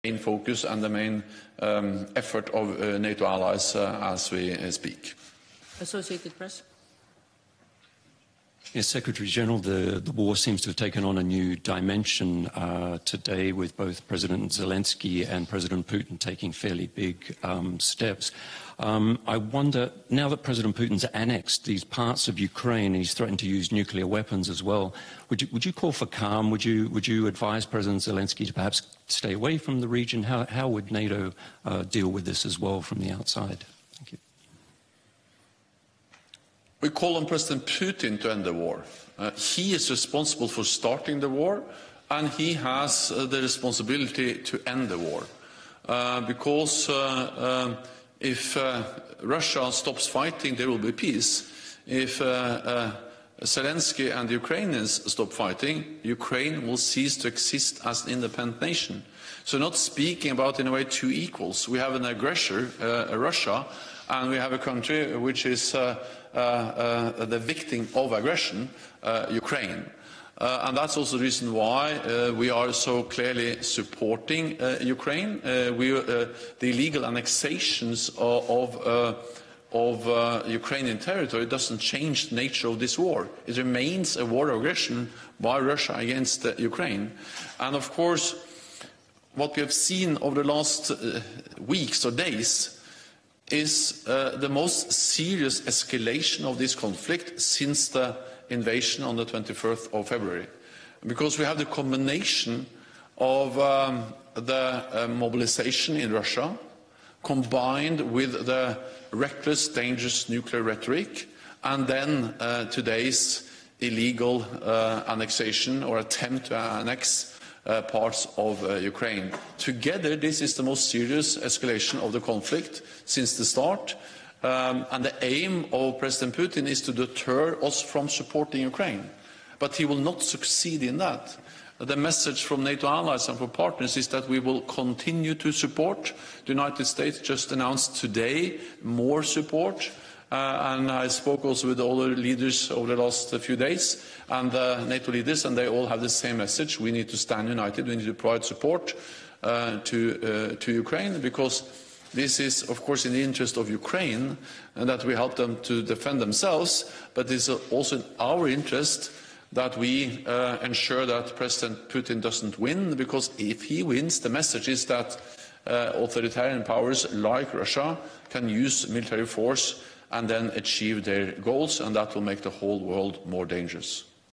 main focus and the main effort of NATO allies as we speak. Associated Press. Yes, Secretary General, the war seems to have taken on a new dimension today, with both President Zelensky and President Putin taking fairly big steps. I wonder, now that President Putin's annexed these parts of Ukraine, he's threatened to use nuclear weapons as well, would you call for calm? Would you advise President Zelensky to perhaps stay away from the region? How would NATO deal with this as well from the outside? Thank you. We call on President Putin to end the war. He is responsible for starting the war, and he has the responsibility to end the war. Because if Russia stops fighting, there will be peace. If Zelensky and the Ukrainians stop fighting, Ukraine will cease to exist as an independent nation. So not speaking about, in a way, two equals. We have an aggressor, Russia, and we have a country which is the victim of aggression, Ukraine. And that's also the reason why we are so clearly supporting Ukraine. The illegal annexations of Ukrainian territory doesn't change the nature of this war. It remains a war of aggression by Russia against Ukraine. And of course, what we have seen over the last weeks or days is the most serious escalation of this conflict since the invasion on the 21st of February. Because we have the combination of the mobilization in Russia combined with the reckless, dangerous nuclear rhetoric, and then today's illegal annexation or attempt to annex parts of Ukraine. Together, this is the most serious escalation of the conflict since the start. And the aim of President Putin is to deter us from supporting Ukraine. But he will not succeed in that. The message from NATO allies and from partners is that we will continue to support. The United States just announced today more support. And I spoke also with all the leaders over the last few days, and the NATO leaders, and they all have the same message. We need to stand united. We need to provide support to Ukraine, because this is, of course, in the interest of Ukraine, and that we help them to defend themselves. But it is also in our interest that we ensure that President Putin doesn't win, because if he wins, the message is that authoritarian powers like Russia can use military force and then achieve their goals, and that will make the whole world more dangerous.